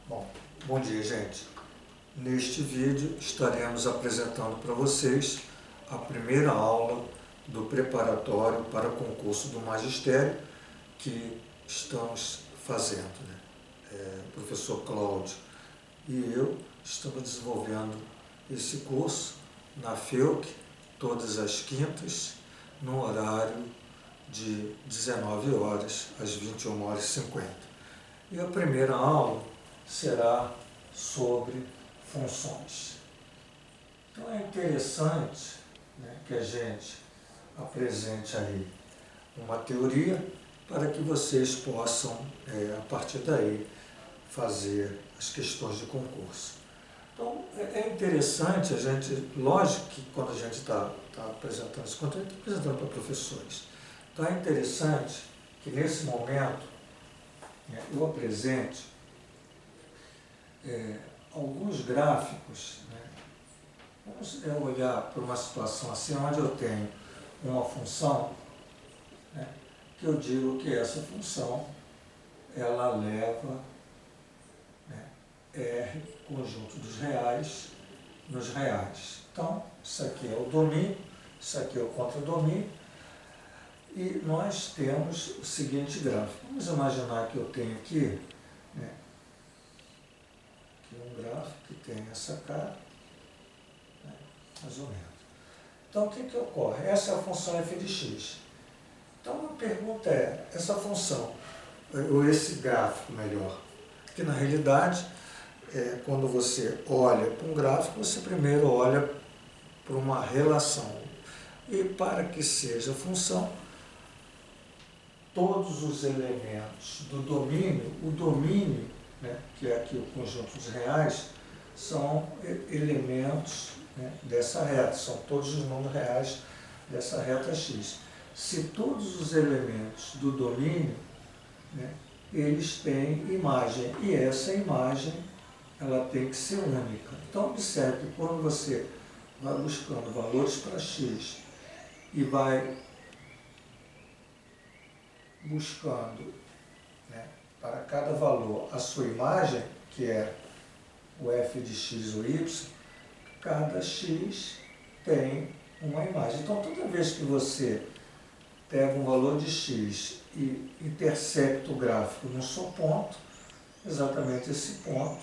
Bom, bom dia, gente. Neste vídeo estaremos apresentando para vocês a primeira aula do preparatório para o concurso do magistério que estamos fazendo, né? O professor Cláudio e eu estamos desenvolvendo esse curso na FEUC todas as quintas, no horário de 19 horas às 21h50. E a primeira aula será sobre funções. Então é interessante, né, que a gente apresente aí uma teoria para que vocês possam, a partir daí, fazer as questões de concurso. Então é interessante a gente, lógico que quando a gente está apresentando esse conteúdo, está apresentando para professores. Então é interessante que nesse momento eu apresente alguns gráficos, né? Vamos olhar para uma situação assim, onde eu tenho uma função, né, que eu digo que essa função, ela leva, né, R, conjunto dos reais, nos reais. Então, isso aqui é o domínio, isso aqui é o contradomínio, e nós temos o seguinte gráfico. Vamos imaginar que eu tenho aqui, né, um gráfico que tem essa cara, né, mais ou menos. Então, o que ocorre? Essa é a função f de x. Então, a pergunta é, essa função, ou esse gráfico melhor, que na realidade, quando você olha para um gráfico, você primeiro olha para uma relação. E para que seja função, todos os elementos do domínio, o domínio, né, que é aqui o conjunto dos reais, são elementos, né, dessa reta, são todos os números reais dessa reta x. Se todos os elementos do domínio, né, eles têm imagem, e essa imagem ela tem que ser única. Então observe que quando você vai buscando valores para x e vai buscando, né, para cada valor a sua imagem, que é o f de x ou y, cada x tem uma imagem. Então, toda vez que você pega um valor de x e intercepta o gráfico no seu ponto, exatamente esse ponto,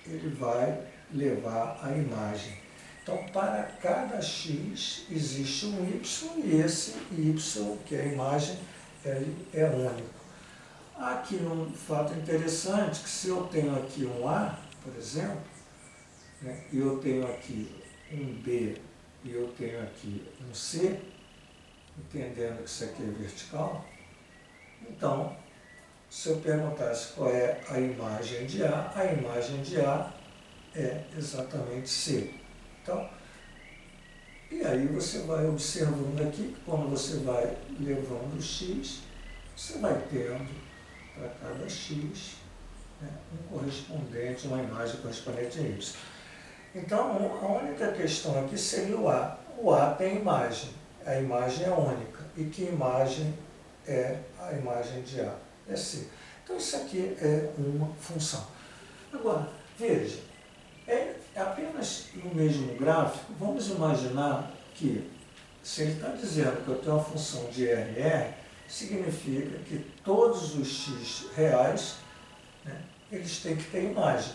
ele vai levar a imagem. Então, para cada x existe um y, e esse y, que é a imagem, ele é único. Há aqui um fato interessante, que se eu tenho aqui um A, por exemplo, né, e eu tenho aqui um B e eu tenho aqui um C, entendendo que isso aqui é vertical, então, se eu perguntasse qual é a imagem de A é exatamente C. Então, e aí você vai observando aqui, que quando você vai levando o x, você vai tendo para cada x, né, um correspondente, uma imagem correspondente a y. Então, a única questão aqui seria o A. O A tem imagem, a imagem é única. E que imagem é a imagem de A? É C. Então, isso aqui é uma função. Agora, veja, apenas no mesmo gráfico, vamos imaginar que, se ele está dizendo que eu tenho uma função de RR, significa que todos os x reais, né, eles têm que ter imagem.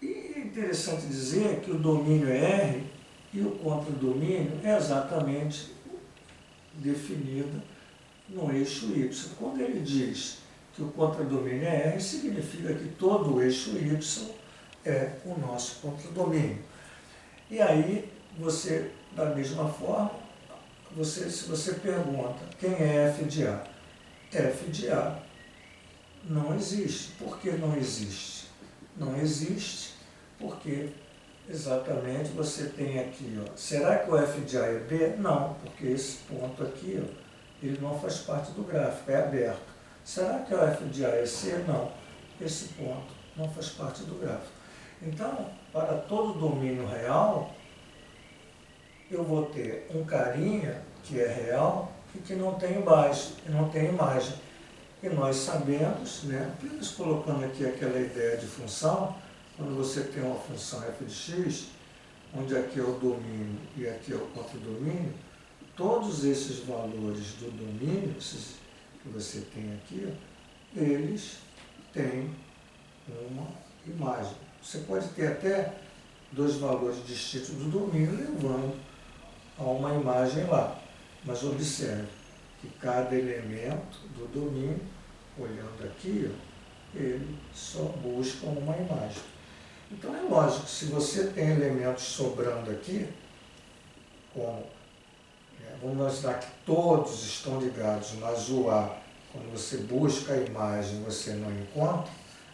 E é interessante dizer que o domínio é R e o contradomínio é exatamente definido no eixo Y. Quando ele diz que o contradomínio é R, significa que todo o eixo Y é o nosso contradomínio. E aí, você, da mesma forma, se você pergunta quem é f de A, f de A não existe. Por que não existe? Não existe porque exatamente você tem aqui, ó, será que o f de A é B? Não, porque esse ponto aqui, ó, ele não faz parte do gráfico, é aberto. Será que o f de A é C? Não, esse ponto não faz parte do gráfico. Então, para todo domínio real, eu vou ter um carinha que é real e que não tem imagem. E nós sabemos, né, apenas colocando aqui aquela ideia de função, quando você tem uma função f de x, onde aqui é o domínio e aqui é o contradomínio, todos esses valores do domínio, esses que você tem aqui, eles têm uma imagem. Você pode ter até dois valores distintos do domínio levando a uma imagem lá. Mas observe que cada elemento do domínio, olhando aqui, ele só busca uma imagem. Então é lógico, se você tem elementos sobrando aqui, como, vamos imaginar que todos estão ligados, mas o A, quando você busca a imagem, você não encontra,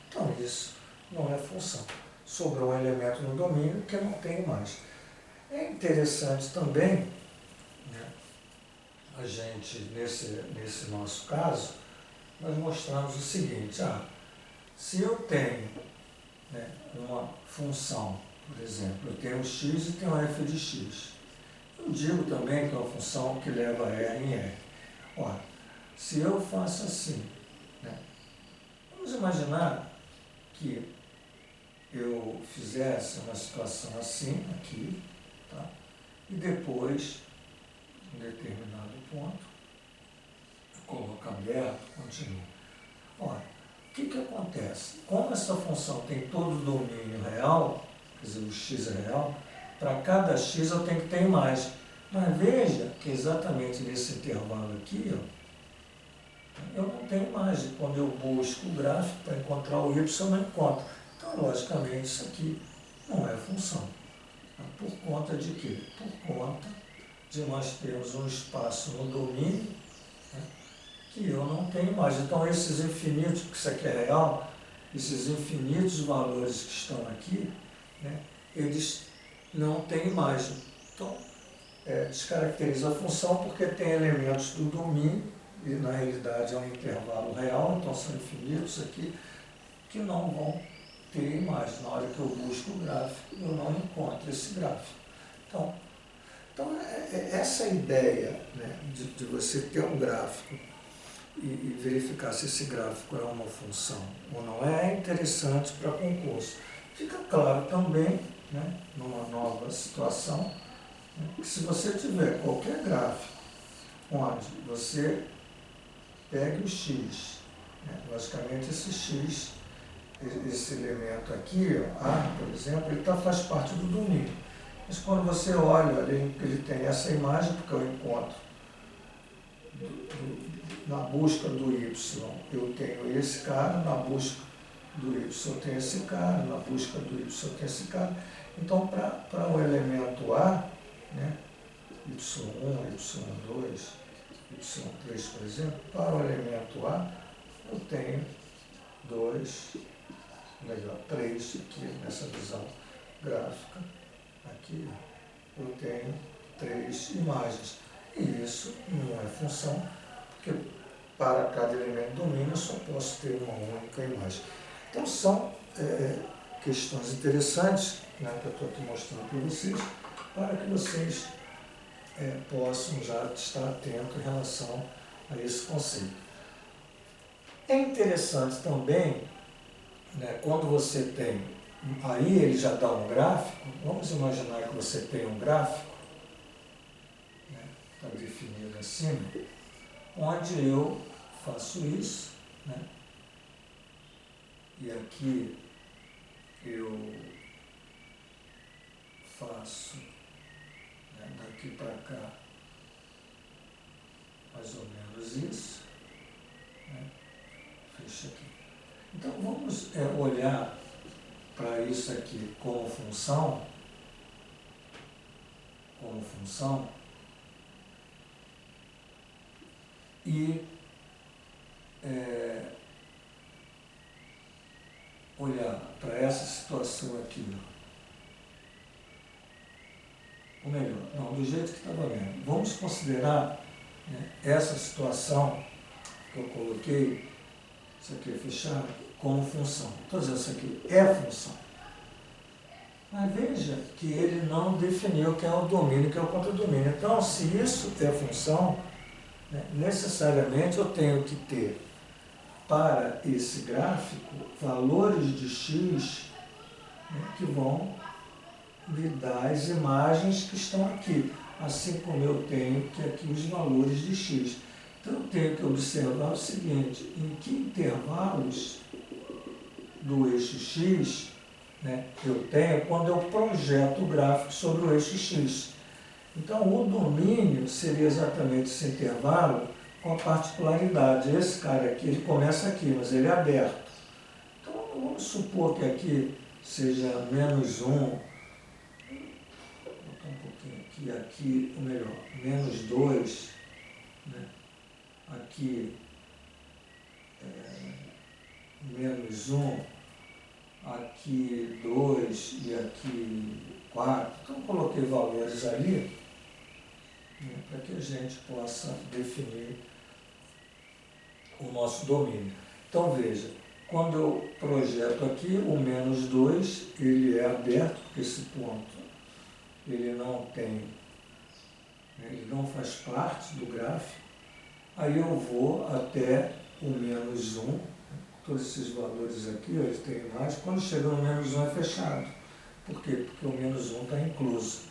então isso não é função. Sobrou um elemento no domínio que não tem imagem. É interessante também, né, a gente, nesse nosso caso, nós mostramos o seguinte, se eu tenho, né, uma função, por exemplo, eu tenho x e tenho f de x. Eu digo também que é uma função que leva R em R. Ora, se eu faço assim, né, vamos imaginar que eu fizesse uma situação assim, aqui, tá? E depois, em determinado ponto, eu coloco aberto, continuo. Ora, o que acontece? Como essa função tem todo o domínio real, quer dizer, o x é real, para cada x eu tenho que ter imagem. Mas veja que exatamente nesse intervalo aqui, eu não tenho imagem. Quando eu busco o gráfico para encontrar o y, eu não encontro. Então, logicamente, isso aqui não é função. Por conta de quê? Por conta de nós termos um espaço no domínio, né, que eu não tenho imagem. Então, esses infinitos, porque isso aqui é real, esses infinitos valores que estão aqui, né, eles não têm imagem. Então, descaracteriza a função porque tem elementos do domínio, e na realidade é um intervalo real, então são infinitos aqui, que não vão ter imagem. Na hora que eu busco o gráfico, eu não encontro esse gráfico. Então essa ideia, né, de você ter um gráfico e verificar se esse gráfico é uma função ou não é interessante para concurso. Fica claro também, né, numa nova situação, né, que se você tiver qualquer gráfico onde você pegue o x, né, logicamente esse x, esse elemento aqui, A, por exemplo, ele faz parte do domínio. Mas quando você olha, ele tem essa imagem, porque eu encontro na busca do y, eu tenho esse cara, na busca do y eu tenho esse cara, na busca do y eu tenho esse cara. Então, para o elemento A, né, y1, y2, y3, por exemplo, para o elemento A, eu tenho 3 aqui nessa visão gráfica. Aqui eu tenho 3 imagens. E isso não é função, porque para cada elemento do domínio eu só posso ter uma única imagem. Então são questões interessantes, né, que eu estou aqui mostrando para vocês, para que vocês possam já estar atentos em relação a esse conceito. É interessante também, né, quando você tem, aí ele já dá um gráfico, vamos imaginar que você tem um gráfico, né, está definido acima, onde eu faço isso, né, e aqui eu faço, né, daqui para cá mais ou menos isso, né, fecha aqui. Então vamos olhar para isso aqui como função, e olhar para essa situação aqui, ou melhor, não, do jeito que estava vendo. Vamos considerar, né, essa situação que eu coloquei, isso aqui é fechado, como função. Estou dizendo, isso aqui é função. Mas veja que ele não definiu quem é o domínio, que é o contradomínio. Então, se isso é função, né, necessariamente eu tenho que ter para esse gráfico valores de x, né, que vão me dar as imagens que estão aqui, assim como eu tenho que aqui os valores de x. Então eu tenho que observar o seguinte, em que intervalos do eixo x, né, eu tenho quando eu projeto o gráfico sobre o eixo x. Então o domínio seria exatamente esse intervalo com a particularidade. Esse cara aqui, ele começa aqui, mas ele é aberto. Então vamos supor que aqui seja menos 1, vou botar um pouquinho aqui, ou melhor, menos 2, né? Aqui menos 1, aqui 2 e aqui 4. Então eu coloquei valores ali, né, para que a gente possa definir o nosso domínio. Então veja, quando eu projeto aqui, o menos 2, ele é aberto, porque esse ponto ele não tem, né, ele não faz parte do gráfico. Aí eu vou até o menos 1, todos esses valores aqui, eles têm mais. Quando chega no menos 1 é fechado. Por quê? Porque o menos 1 está incluso.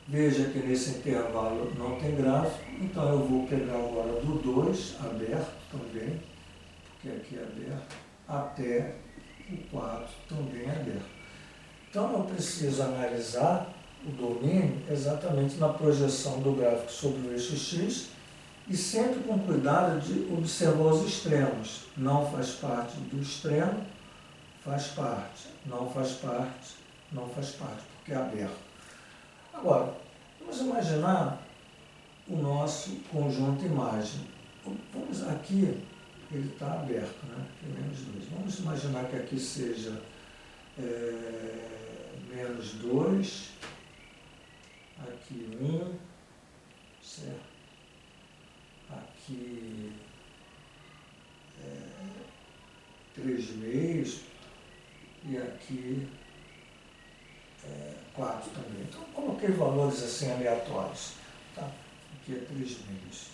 Veja que nesse intervalo não tem gráfico, então eu vou pegar agora do 2, aberto também, porque aqui é aberto, até o 4 também é aberto. Então eu preciso analisar o domínio exatamente na projeção do gráfico sobre o eixo x e sempre com cuidado de observar os extremos. Não faz parte do extremo, faz parte, não faz parte, não faz parte, porque é aberto. Agora, vamos imaginar o nosso conjunto imagem. Vamos aqui, ele está aberto, né? Aqui é menos 2. Vamos imaginar que aqui seja menos 2, aqui 1, certo? Aqui 3 meios e aqui 4 também. Então, coloquei valores assim aleatórios. Tá? Aqui é 3 meios.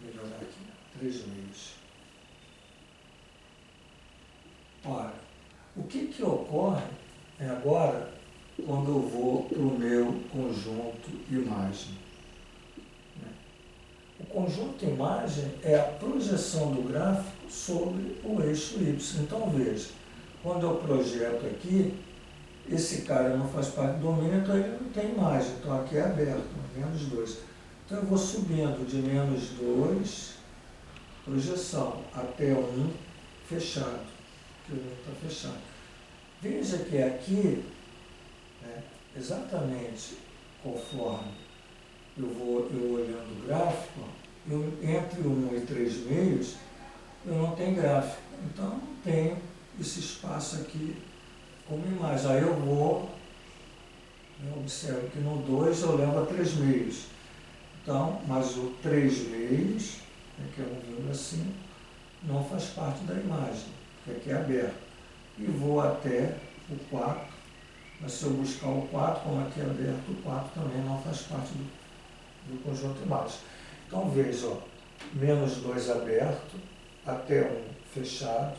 Vou melhorar aqui. 3 meios. Ora, o que ocorre agora quando eu vou para o meu conjunto imagem? O conjunto imagem é a projeção do gráfico sobre o eixo y. Então, veja, quando eu projeto aqui, esse cara não faz parte do domínio, então ele não tem imagem. Então aqui é aberto, menos 2. Então eu vou subindo de menos 2, projeção, até 1, fechado. Aqui o 1 está fechado. Veja que aqui, né, exatamente conforme eu olhando o gráfico, entre 1 e 3 meios, eu não tenho gráfico. Então eu não tenho esse espaço aqui como imagem. Aí eu vou, eu observo que no 2 eu levo a 3 meios. Então, mas o 3 meios, que é um 1,5, não faz parte da imagem, porque aqui é aberto. E vou até o 4, mas se eu buscar o 4, como aqui é aberto, o 4 também não faz parte do conjunto imagem. Então veja, ó, menos 2 aberto, até 1 fechado.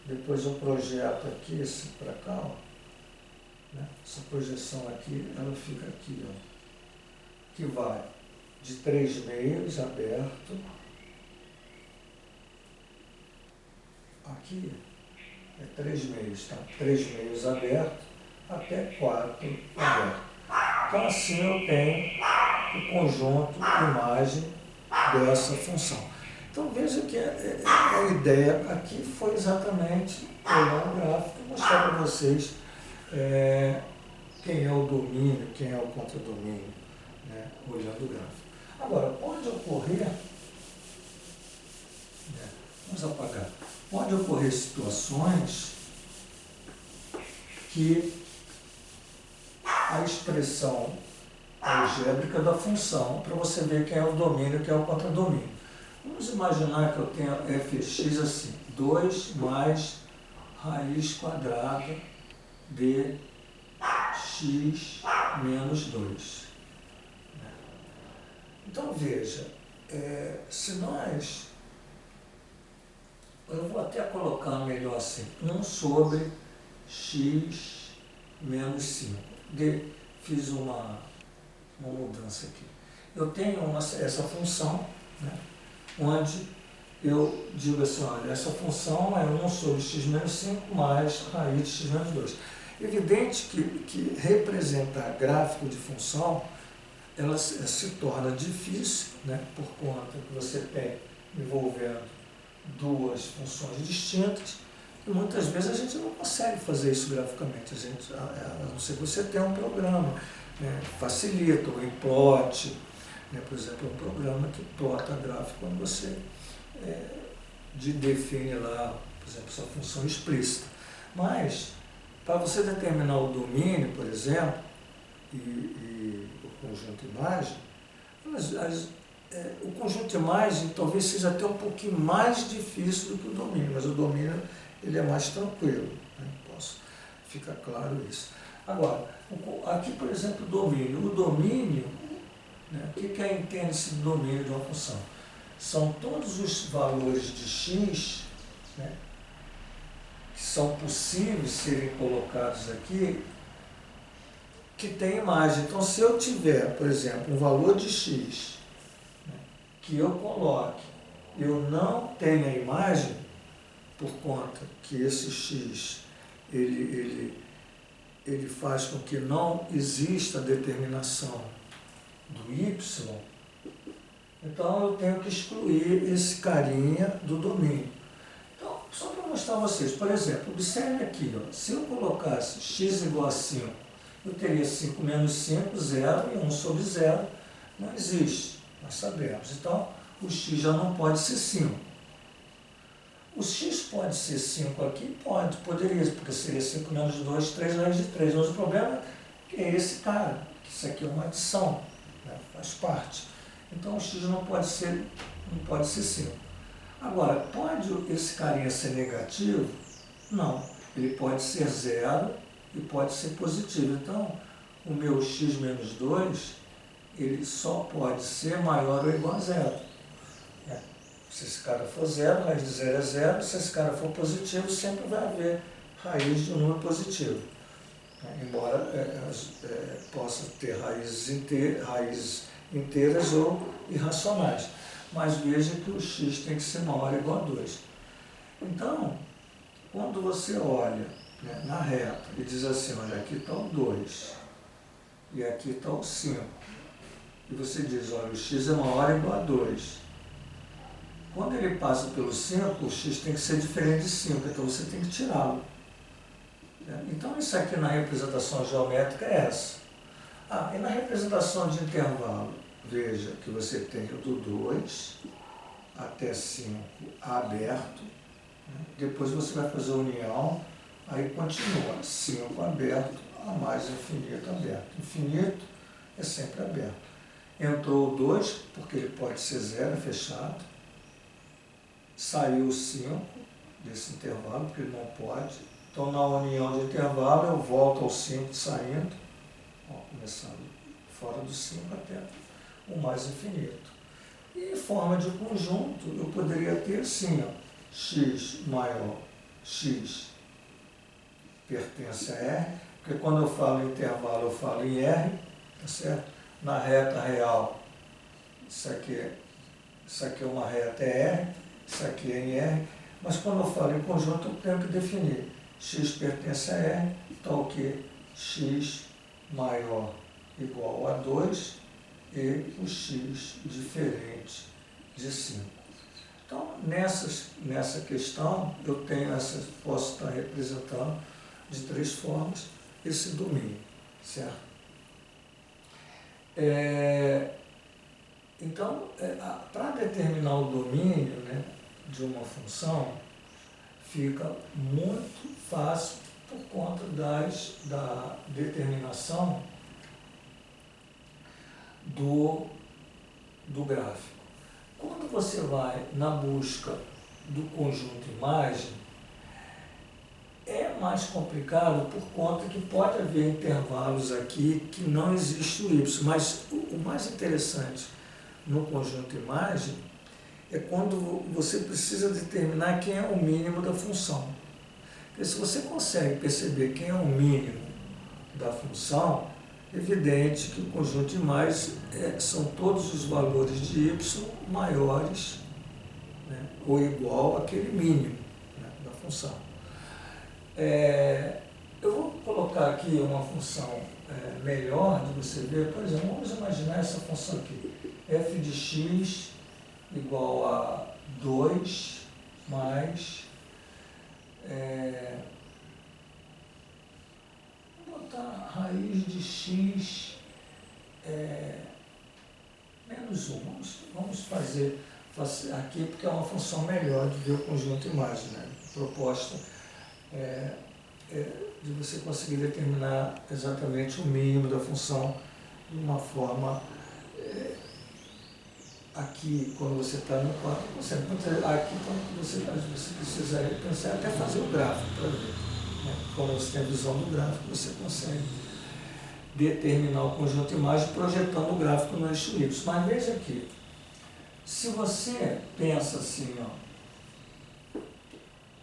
Depois eu projeto aqui, esse para cá, ó, né? Essa projeção aqui, ela fica aqui, ó, que vai de 3 meios aberto, aqui é 3 meios, tá? 3 meios aberto, até 4 aberto. Então assim eu tenho o conjunto imagem dessa função. Então veja que a ideia aqui foi exatamente olhar o gráfico e mostrar para vocês quem é o domínio, quem é o contradomínio, né, olhando o gráfico. Agora, pode ocorrer, vamos apagar, pode ocorrer situações que a expressão algébrica da função, para você ver quem é o domínio e quem é o contradomínio. Vamos imaginar que eu tenha fx assim, 2 mais raiz quadrada de x menos 2. Então veja, se nós eu vou até colocar melhor assim, 1 sobre x menos 5. Fiz uma mudança aqui. Eu tenho essa função, né, onde eu digo assim, olha, essa função é 1 sobre x menos 5 mais raiz de x menos 2. Evidente que representar gráfico de função, ela se torna difícil, né, por conta que você tem envolvendo duas funções distintas, e muitas vezes a gente não consegue fazer isso graficamente, a não ser que você tenha um programa, né, facilita, ou plot, né, por exemplo, um programa que plota gráfico quando você define lá, por exemplo, sua função explícita. Mas, para você determinar o domínio, por exemplo, e o conjunto imagem, o conjunto imagem talvez seja até um pouquinho mais difícil do que o domínio, mas o domínio ele é mais tranquilo, né? Fica claro isso. Agora, aqui, por exemplo, o domínio, né? O que é entende-se do domínio de uma função? São todos os valores de x, né, que são possíveis serem colocados aqui, que tem imagem. Então, se eu tiver, por exemplo, um valor de x, né, que eu coloque, eu não tenho a imagem, por conta que esse x, ele faz com que não exista a determinação do y, então eu tenho que excluir esse carinha do domínio. Então, só para mostrar a vocês, por exemplo, observe aqui, ó, se eu colocasse x igual a 5, eu teria 5 menos 5, 0, e 1 sobre 0 não existe, nós sabemos. Então, o x já não pode ser 5. O x pode ser 5 aqui? Poderia, porque seria 5 menos 2, 3 raiz de 3. Mas o problema é esse cara, que isso aqui é uma adição, né, faz parte. Então, o x não pode ser 5. Agora, pode esse carinha ser negativo? Não. Ele pode ser 0 e pode ser positivo. Então, o meu x menos 2, ele só pode ser maior ou igual a 0. Se esse cara for 0, raiz de 0 é 0. Se esse cara for positivo, sempre vai haver raiz de um número positivo. Embora possa ter raízes inteiras ou irracionais. Mas veja que o x tem que ser maior ou igual a 2. Então, quando você olha, né, na reta e diz assim, olha, aqui está o 2 e aqui está o 5, e você diz, olha, o x é maior ou igual a 2. Quando ele passa pelo 5, o x tem que ser diferente de 5, então você tem que tirá-lo. Então, isso aqui na representação geométrica é essa. E na representação de intervalo, veja que você tem o do 2 até 5 aberto, né? Depois você vai fazer a união, aí continua 5 aberto, a mais infinito aberto. Infinito é sempre aberto. Entrou o 2, porque ele pode ser 0, fechado. Saiu o 5 desse intervalo, porque ele não pode. Então, na união de intervalo, eu volto ao 5 saindo, começando fora do 5 até o mais infinito. E em forma de conjunto, eu poderia ter assim, x maior, x pertence a R, porque quando eu falo em intervalo, eu falo em R, tá certo? Na reta real, isso aqui é uma reta, é R, isso aqui é em R, mas quando eu falo em conjunto, eu tenho que definir x pertence a R, então o que? X maior igual a 2 e o x diferente de 5. Então, nessa questão, eu posso estar representando de 3 formas esse domínio, certo? Então, para determinar o domínio, né, de uma função, fica muito fácil por conta da determinação do gráfico. Quando você vai na busca do conjunto imagem, é mais complicado por conta que pode haver intervalos aqui que não existe o y, mas o mais interessante no conjunto imagem é quando você precisa determinar quem é o mínimo da função. Porque se você consegue perceber quem é o mínimo da função, é evidente que o conjunto de imagens são todos os valores de y maiores, né, ou igual àquele mínimo, né, da função. Eu vou colocar aqui uma função melhor de você ver. Por exemplo, vamos imaginar essa função aqui, f de x igual a 2 mais, vou botar raiz de x menos 1. Vamos fazer aqui porque é uma função melhor de ver o conjunto de imagens, né? Proposta de você conseguir determinar exatamente o mínimo da função de uma forma aqui, quando você está no quadro, aqui quando você precisa pensar, até fazer o gráfico para ver. Né? Quando você tem a visão do gráfico, você consegue determinar o conjunto de imagens projetando o gráfico no eixo Y. Mas veja aqui, se você pensa assim, ó,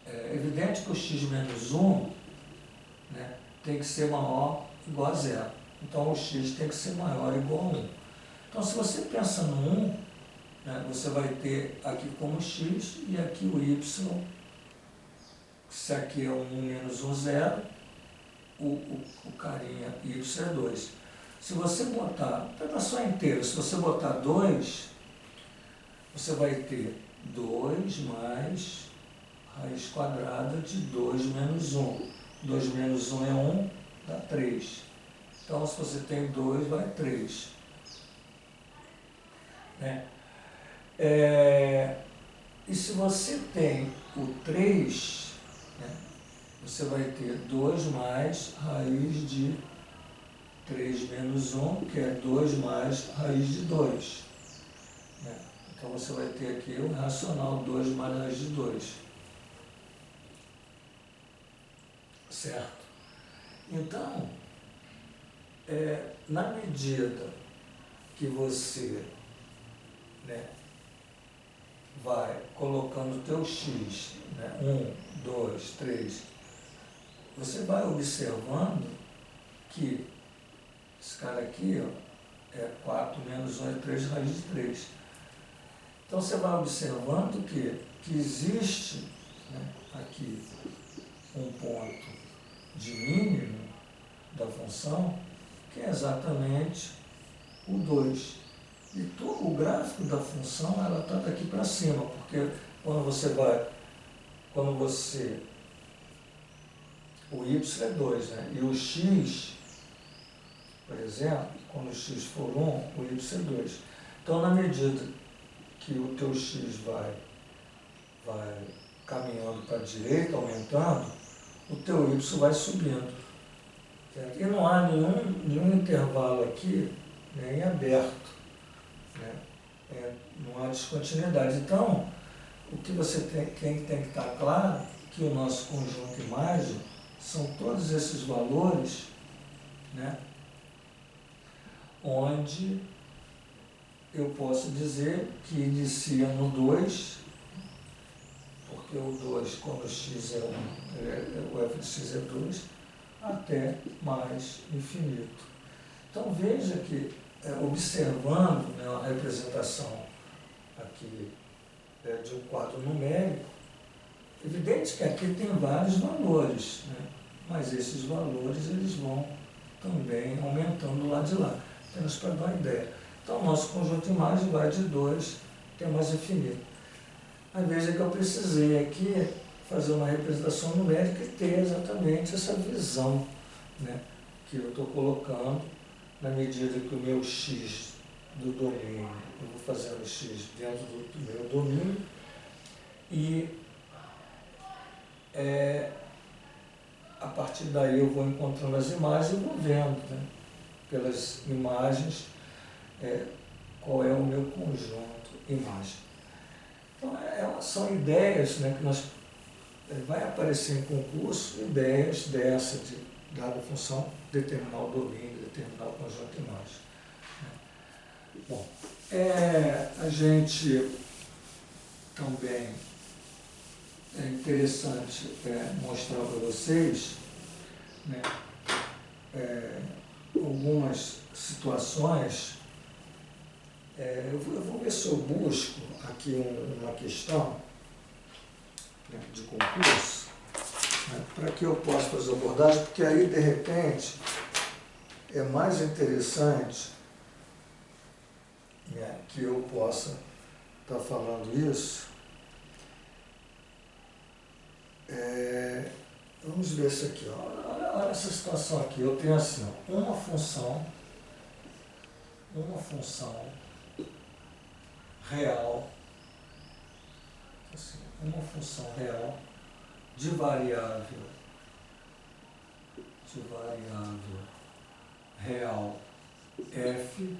é evidente que o x menos 1, né, tem que ser maior ou igual a zero. Então o x tem que ser maior ou igual a 1. Então se você pensa no 1, né, você vai ter aqui como x e aqui o y, se aqui é 1 menos 1, 0, o carinha y é 2. Se você botar, pega só inteiro, se você botar 2, você vai ter 2 mais raiz quadrada de 2 menos 1. 2 menos 1 é 1, dá 3. Então, se você tem 2, vai 3. Né? E se você tem o 3, né, você vai ter 2 mais raiz de 3 menos 1, que é 2 mais raiz de 2. Né? Então, você vai ter aqui o racional 2 mais raiz de 2. Certo? Então, na medida que você, né, vai colocando o teu x, né, 1, 2, 3, você vai observando que esse cara aqui, ó, é 4 menos 1 é 3 raiz de 3. Então você vai observando que existe, né, aqui um ponto de mínimo da função, que é exatamente o 2. E o gráfico da função, ela está daqui para cima, porque quando o y é 2, né? E o x, por exemplo, quando o x for 1, o y é 2. Então, na medida que o teu x vai caminhando para a direita, aumentando, o teu y vai subindo. Certo? E não há nenhum intervalo aqui, né, em aberto. Né? Não há descontinuidade. Então, o que você tem que estar claro, que o nosso conjunto de imagem são todos esses valores, né, onde eu posso dizer que inicia no 2, porque o 2, quando o x é 1, o f de x é 2, até mais infinito. Então veja que, observando, né, a representação aqui de um quadro numérico, evidente que aqui tem vários valores, né, mas esses valores eles vão também aumentando do lado de lá, apenas para dar uma ideia. Então o nosso conjunto de imagem vai de 2 até mais infinito. Mas veja que eu precisei aqui fazer uma representação numérica e ter exatamente essa visão, né, que eu estou colocando na medida que o meu x do domínio, eu vou fazer o x dentro do meu domínio e a partir daí eu vou encontrando as imagens e vou vendo, né, pelas imagens qual é o meu conjunto imagem. Então são ideias, né, que nós vai aparecer em concurso, ideias dessa de dada a função, determinar o domínio, determinar o conjunto de imagem. Bom, a gente também é interessante mostrar para vocês, né, algumas situações. Eu vou ver se eu busco aqui uma questão, né, de concurso, né, para que eu possa fazer a abordagem, porque aí, de repente, é mais interessante, né, que eu possa estar falando isso. Vamos ver isso aqui. Olha essa situação aqui. Eu tenho assim, ó, uma função real, assim, uma função real de variável real f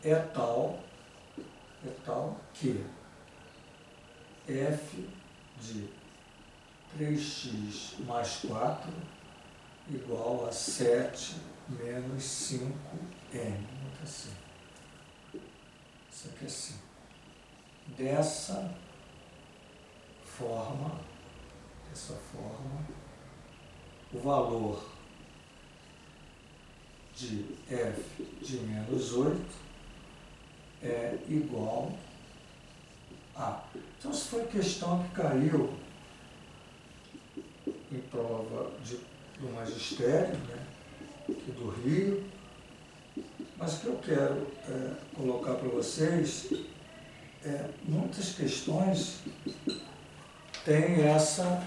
é tal que f de 3x mais 4 igual a 7 menos 5n. Muito assim. Isso aqui é assim. Dessa forma, o valor de f de menos 8 é igual a... Então, isso foi questão que caiu em prova do magistério, né, aqui do Rio. Mas o que eu quero colocar para vocês muitas questões têm essa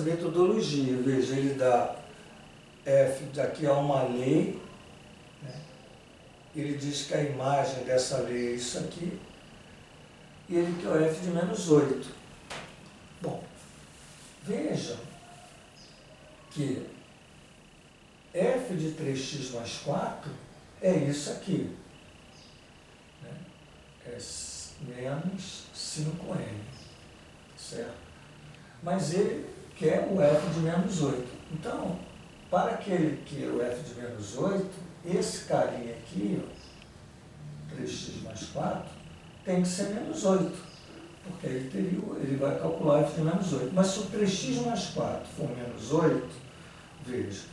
metodologia. Veja, ele dá f, daqui a uma lei, né? Ele diz que a imagem dessa lei é isso aqui, e ele quer o f de menos 8. Bom, vejam que f de 3x mais 4 é isso aqui, né? É menos 5n, certo? Mas ele quer o f de menos 8. Então, para que ele queira o f de menos 8, esse carinha aqui, ó, 3x mais 4, tem que ser menos 8, porque ele vai calcular o f de menos 8. Mas se o 3x mais 4 for menos 8, veja,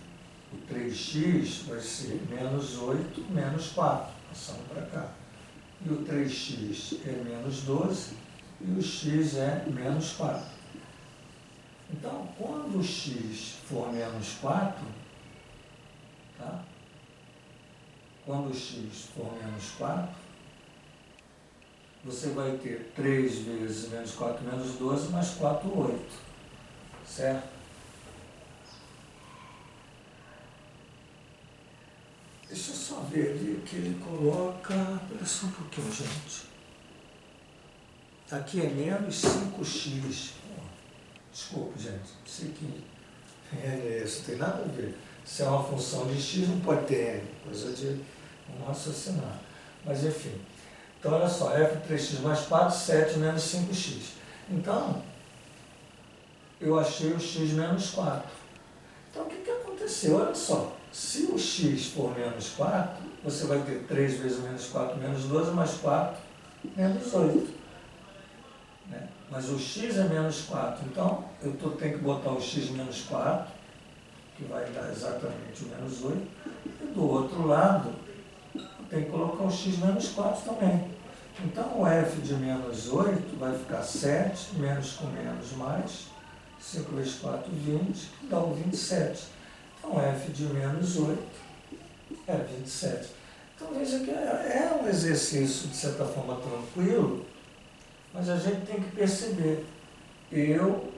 o 3x vai ser menos 8 menos 4, passando para cá. E o 3x é menos 12 e o x é menos 4. Então, quando o x for menos 4, tá? Quando o x for menos 4, você vai ter 3 vezes menos 4 menos 12, mais 4, 8. Certo? Deixa eu só ver ali que ele coloca... Espera só um pouquinho, gente. Aqui é menos 5x. Desculpa, gente. Sei que isso tem nada a ver. Se é uma função de x, não pode ter n. Coisa de não raciocinar. Mas, enfim. Então, olha só. f de 3x mais 4, 7 menos 5x. Então, eu achei o x menos 4. Então, o que aconteceu? Olha só. Se o x for menos 4, você vai ter 3 vezes menos 4 menos 12, mais 4 menos 8. Né? Mas o x é menos 4. Então, eu tenho que botar o x menos 4, que vai dar exatamente o menos 8. E do outro lado, eu tenho que colocar o x menos 4 também. Então, o f de menos 8 vai ficar 7, menos com menos mais, 5 vezes 4, 20, que dá o 27. Então, f de menos 8 é 27. Então, veja que é um exercício, de certa forma, tranquilo, mas a gente tem que perceber. Eu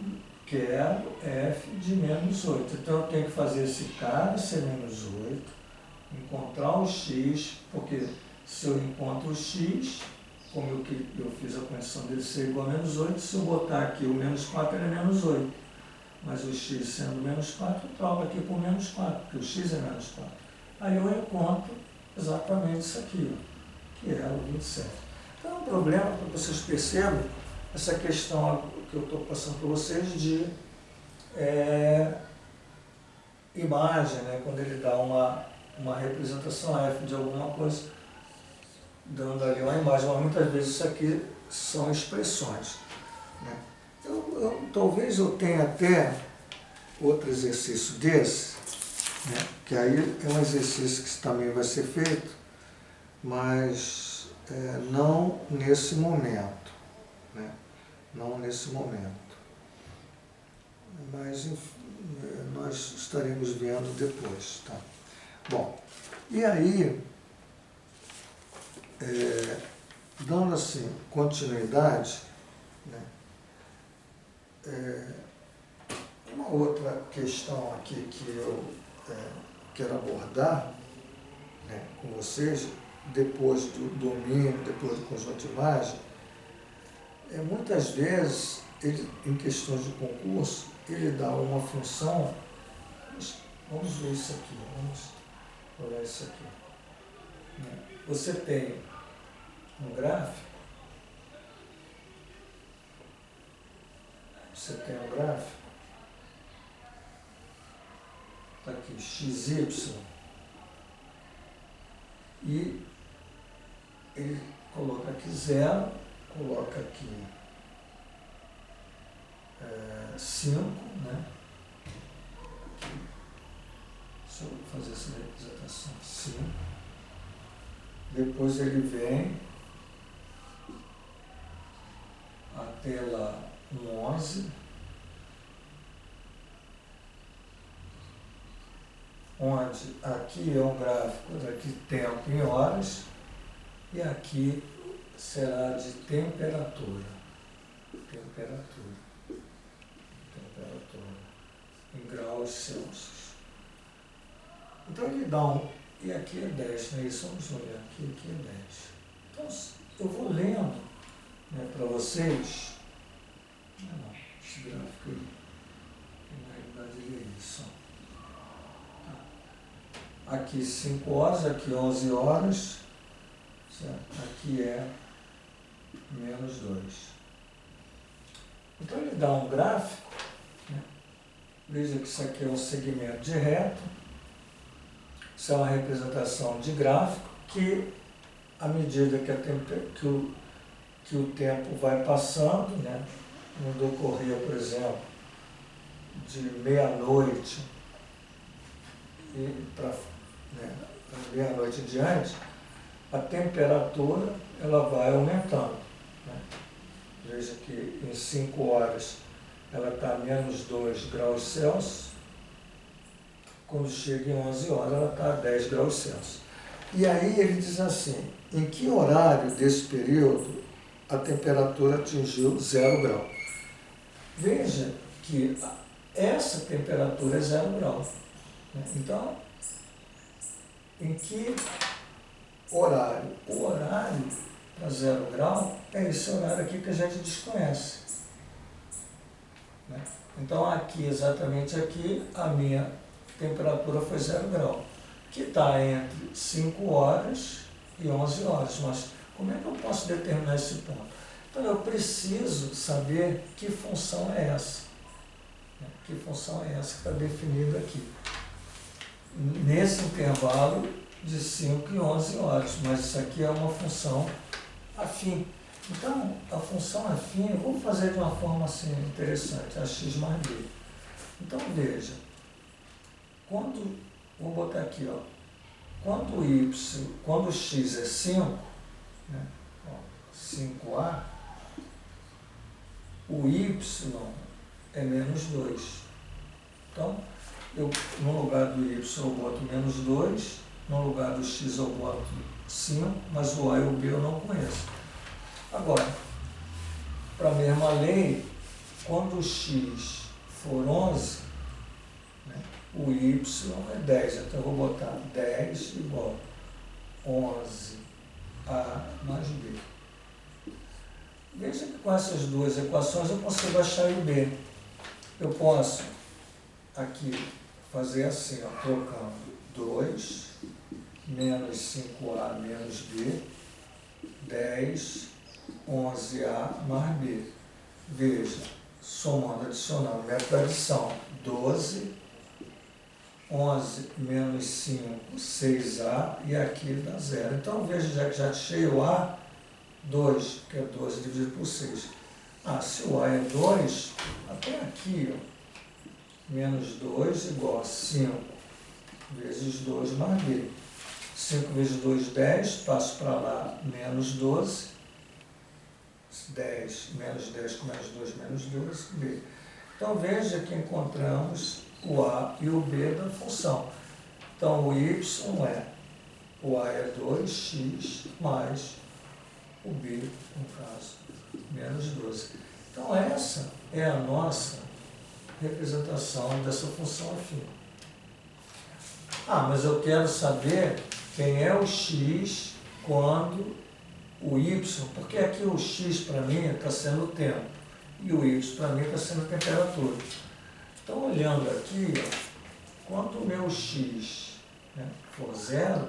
quero f de menos 8. Então, eu tenho que fazer esse cara ser menos 8, encontrar o x, porque se eu encontro o x, como eu fiz a condição dele ser igual a menos 8, se eu botar aqui o menos 4, ele é menos 8. Mas o x sendo menos 4, eu troco aqui por menos 4, porque o x é menos 4. Aí eu encontro exatamente isso aqui, ó, que é o 27. Então, é um problema, para vocês percebam, essa questão que eu estou passando para vocês de imagem, né? Quando ele dá uma representação f de alguma coisa, dando ali uma imagem, mas muitas vezes isso aqui são expressões, né? Talvez eu tenha até outro exercício desse, né? Que aí é um exercício que também vai ser feito, mas não nesse momento, né? Não nesse momento. Mas nós estaremos vendo depois, tá? Bom, e aí, dando assim continuidade, né? Uma outra questão aqui que eu quero abordar, né, com vocês, depois do domínio, depois do conjunto de imagem, muitas vezes, ele, em questões de concurso, ele dá uma função. Vamos ver isso aqui, vamos olhar isso aqui. Você tem um gráfico, está aqui, XY, e ele coloca aqui 0, coloca aqui 5, né? Aqui. Deixa eu fazer essa representação, 5. Depois ele vem até lá 11, onde aqui é um gráfico daqui tempo em horas e aqui será de temperatura em graus Celsius. Então ele dá e aqui é 10, né? Isso vamos olhar aqui é 10. Então eu vou lendo, né, para vocês. Não, esse gráfico aí, na realidade ele é isso. Aqui 5 horas, aqui 11 horas, certo? Aqui é menos 2. Então ele dá um gráfico, né? Veja que isso aqui é um segmento de reto, isso é uma representação de gráfico que, à medida que o tempo vai passando, né? No decorrer, por exemplo, de meia-noite e para meia-noite em diante, a temperatura ela vai aumentando, né? Veja que em 5 horas ela está a menos 2 graus Celsius, quando chega em 11 horas ela está a 10 graus Celsius. E aí ele diz assim, em que horário desse período a temperatura atingiu 0 grau? Veja que essa temperatura é 0 grau, né? Então, em que horário? O horário para 0 grau é esse horário aqui que a gente desconhece, né? Então aqui, exatamente aqui, a minha temperatura foi 0 grau, que está entre 5 horas e 11 horas. Mas como é que eu posso determinar esse ponto? Então eu preciso saber que função é essa, né? Que função é essa que está definida aqui, nesse intervalo de 5 e 11 horas, mas isso aqui é uma função afim. Então, a função afim, eu vou fazer de uma forma assim interessante, a x mais b. Então, veja, vou botar aqui, ó, quando x é 5, né, 5a, o y é menos 2. Então, no lugar do y eu boto menos 2, no lugar do x eu boto 5, mas o a e o b eu não conheço. Agora, para a mesma lei, quando o x for 11, né, o y é 10. Então eu vou botar 10 igual a 11a mais b. Veja que com essas duas equações eu consigo achar o b. Eu posso aqui fazer assim, ó, trocando 2 menos 5a menos b, 10, 11a mais b. Veja, somando, adicionando, método de adição, 12 11 menos 5, 6A, e aqui dá 0. Então, veja, já que já achei o A, 2, que é 12 dividido por 6. Se o A é 2, até aqui, ó, menos 2 igual a 5 vezes 2 mais B. 5 vezes 2, 10, passo para lá, menos 12. 10 menos 10 com menos 2, menos 12, B. Então, veja que encontramos o A e o B da função. Então, o Y o A é 2x mais o B, no caso, menos 12. Então, essa é a nossa representação dessa função afim. Mas eu quero saber quem é o x quando o y, porque aqui o x para mim está sendo o tempo e o y para mim está sendo a temperatura. Então, olhando aqui, quando o meu x, né, for 0,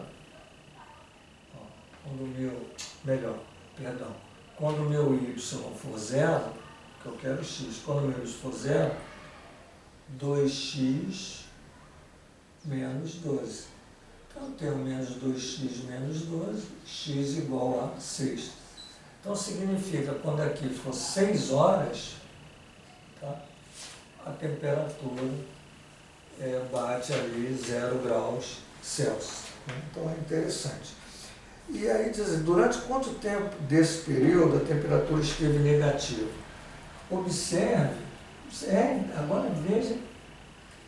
quando o meu y for 0, que eu quero x, quando o meu y for 0, 2x menos 12. Então, eu tenho menos 2x menos 12, x igual a 6. Então, significa que quando aqui for 6 horas, tá, a temperatura bate ali 0 graus Celsius. Então, é interessante. E aí, diz, durante quanto tempo desse período a temperatura esteve negativa? Observe, agora veja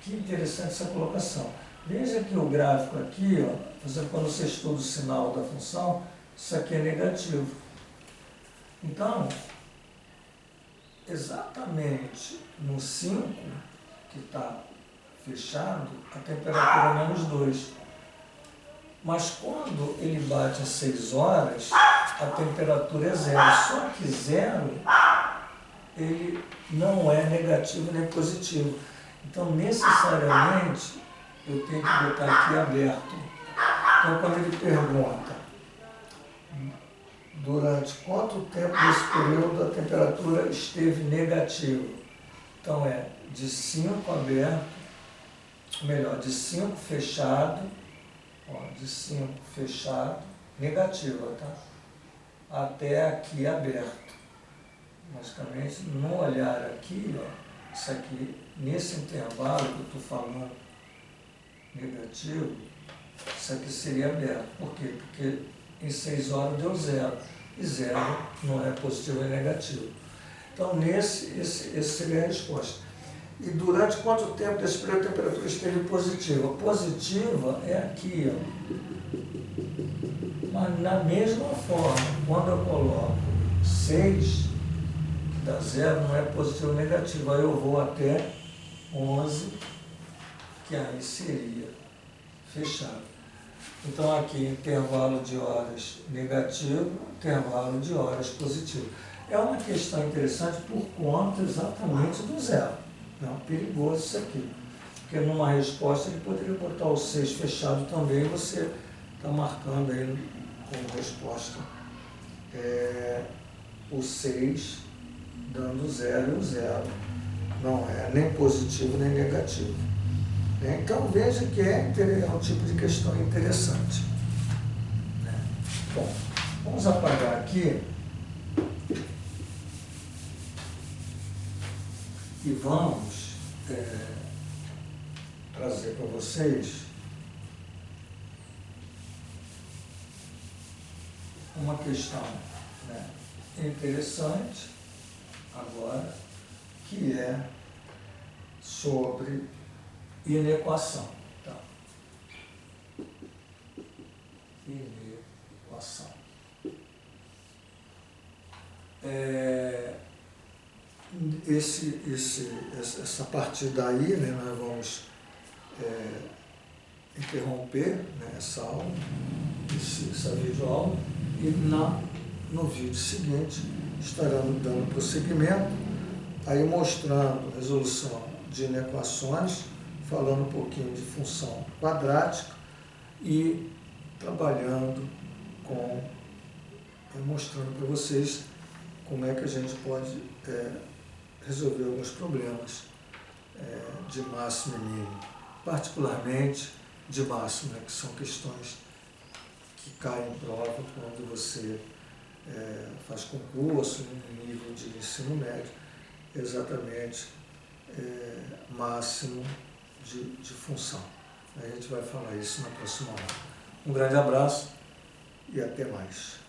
que interessante essa colocação. Veja que o gráfico aqui, quando você estuda o sinal da função, isso aqui é negativo. Então, exatamente no 5, que está fechado, a temperatura é menos 2. Mas quando ele bate às 6 horas, a temperatura é 0. Só que 0, ele não é negativo nem positivo. Então, necessariamente, eu tenho que botar aqui aberto. Então, quando ele pergunta durante quanto tempo desse período a temperatura esteve negativa, então de 5 aberto, de 5 fechado, de 5 fechado, negativa, tá? Até aqui aberto. Basicamente, no olhar aqui, isso aqui, nesse intervalo que eu estou falando, negativo, isso aqui seria aberto. Por quê? Porque em 6 horas deu 0. E 0 não é positivo, é negativo. Então, esse seria a resposta. E durante quanto tempo desse período a temperatura esteve positiva? Positiva é aqui, Mas na mesma forma, quando eu coloco 6, que dá 0, não é positivo ou negativo. Aí eu vou até 11, que aí seria fechado. Então, aqui, intervalo de horas negativo, intervalo de horas positivo. É uma questão interessante por conta exatamente do 0. É perigoso isso aqui. Porque numa resposta ele poderia botar o 6 fechado também, e você está marcando aí como resposta o 6 dando 0 e o 0. Não é nem positivo nem negativo. Então, veja que é um tipo de questão interessante. Bom, vamos apagar aqui e vamos trazer para vocês uma questão interessante agora, que é sobre inequação. Tá? Inequação. Essa parte daí, nós vamos interromper essa aula, essa videoaula, e no vídeo seguinte estaremos dando prosseguimento, aí mostrando resolução de inequações, falando um pouquinho de função quadrática e trabalhando mostrando para vocês como é que a gente pode resolver alguns problemas de máximo e mínimo. particularmente de máximo, né, que são questões que caem em prova quando você faz concurso no nível de ensino médio, exatamente máximo de função. A gente vai falar isso na próxima aula. Um grande abraço e até mais.